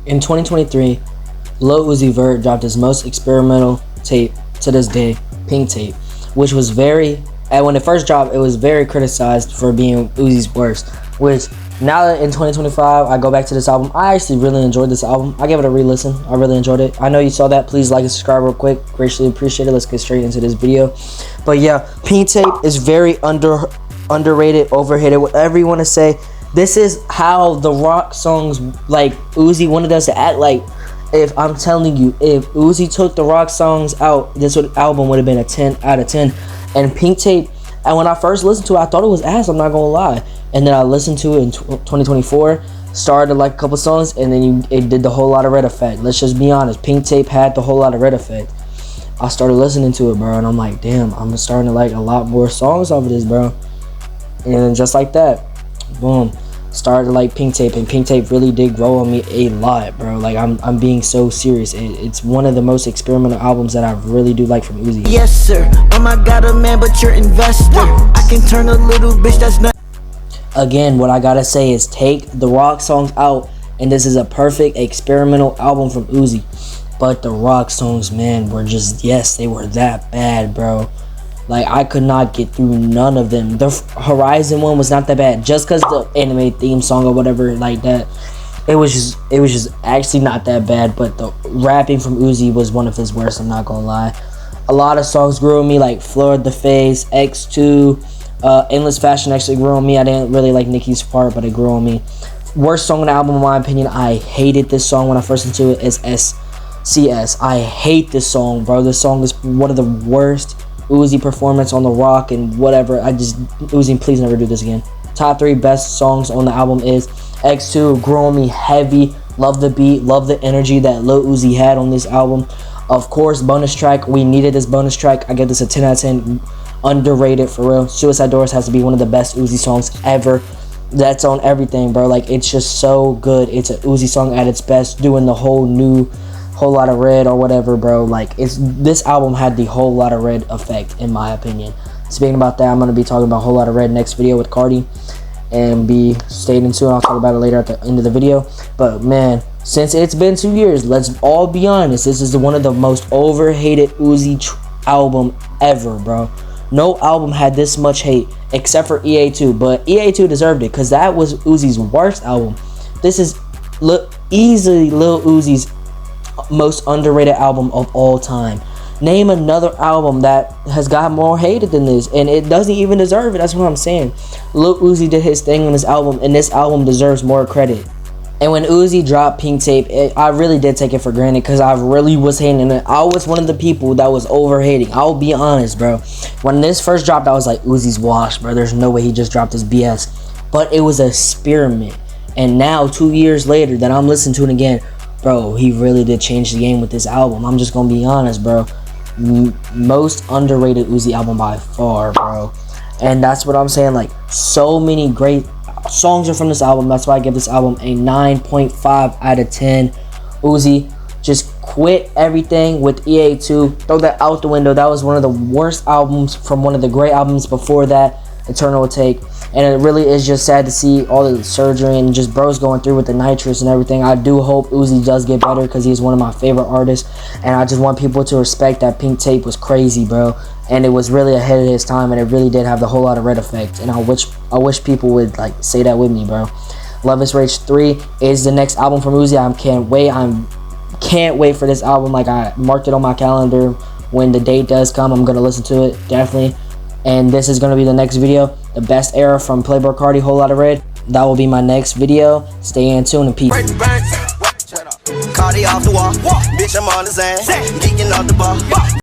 In 2023, Lil Uzi Vert dropped his most experimental tape to this day, Pink Tape, which was and when it first dropped, it was very criticized for being Uzi's worst, which now that in 2025, I go back to this album, I actually really enjoyed this album. I gave it a re-listen. I really enjoyed it. I know you saw that. Please like and subscribe real quick. Greatly appreciate it. Let's get straight into this video. But yeah, Pink Tape is very underrated, overhated, whatever you want to say. This is how the rock songs, like Uzi wanted us to act like. If I'm telling you, if Uzi took the rock songs out, this album would have been a 10 out of 10. And Pink Tape, and when I first listened to it, I thought it was ass, I'm not gonna lie. And then I listened to it in 2024, started like a couple songs, and then it did the Whole Lotta Red effect. Let's just be honest, Pink Tape had the Whole Lotta Red effect. I started listening to it, bro, and I'm like, damn, I'm starting to like a lot more songs off of this, bro. And then just like that, boom, started to like Pink Tape, and Pink Tape really did grow on me a lot, bro. Like I'm being so serious. It's one of the most experimental albums that I really do like from Uzi. Yes sir, oh my god, a man, but you're investor. I can turn a little bitch that's not. Again, what I gotta say is take the rock songs out, and this is a perfect experimental album from Uzi. But the rock songs, man, were just, yes, they were that bad, bro. Like, I could not get through none of them. The Horizon one was not that bad, just because the anime theme song or whatever like that. It was just actually not that bad. But the rapping from Uzi was one of his worst, I'm not gonna lie. A lot of songs grew on me, like Flood the Face, X2, Endless Fashion actually grew on me. I didn't really like Nicki's part, but it grew on me. Worst song on the album, in my opinion, I hated this song when I first listened to it, is SCS. I hate this song, bro. This song is one of the worst Uzi performance on the rock and whatever. Uzi, please never do this again. Top 3 best songs on the album is X2, grew on me heavy. Love the beat, love the energy that Lil Uzi had on this album. Of course, bonus track, we needed this bonus track. I give this a 10 out of 10. Underrated for real. Suicide Doors has to be one of the best Uzi songs ever. That's on everything, bro. Like, it's just so good. It's an Uzi song at its best, doing the Whole Lotta Red or whatever, bro. Like, this album had the Whole Lotta Red effect, in my opinion. Speaking about that, I'm gonna be talking about Whole Lotta Red next video with Cardi, and be staying in tune. I'll talk about it later at the end of the video. But man, since it's been 2 years, let's all be honest, this is one of the most overhated Uzi album ever, bro. No album had this much hate except for EA2, but EA2 deserved it because that was Uzi's worst album. This is easily Lil Uzi's most underrated album of all time. Name another album that has got more hated than this, and it doesn't even deserve it. That's what I'm saying. Lil Uzi did his thing on this album, and this album deserves more credit. And when Uzi dropped Pink Tape, I really did take it for granted because I really was hating it. I was one of the people that was overhating. I'll be honest, bro. When this first dropped, I was like, Uzi's washed, bro. There's no way he just dropped this BS. But it was an experiment. And now, 2 years later, that I'm listening to it again, bro, he really did change the game with this album. I'm just going to be honest, bro. Most underrated Uzi album by far, bro. And that's what I'm saying. Like, so many great songs are from this album. That's why I give this album a 9.5 out of 10. Uzi, just quit everything with EA2. Throw that out the window. That was one of the worst albums from one of the great albums before that, Eternal Take. And it really is just sad to see all the surgery and just bros going through with the nitrous and everything. I do hope Uzi does get better because he's one of my favorite artists. And I just want people to respect that Pink Tape was crazy, bro. And it was really ahead of his time, and it really did have the Whole Lotta Red effect. And I wish people would like say that with me, bro. Love is Rage 3 is the next album from Uzi. I can't wait for this album. Like, I marked it on my calendar. When the date does come, I'm gonna listen to it, definitely. And this is gonna be the next video, the best era from Playboi Carti, Whole Lotta Red. That will be my next video. Stay in tune and peace. Cardi off the wall, bitch, I'm on his ass, geeking off the bar.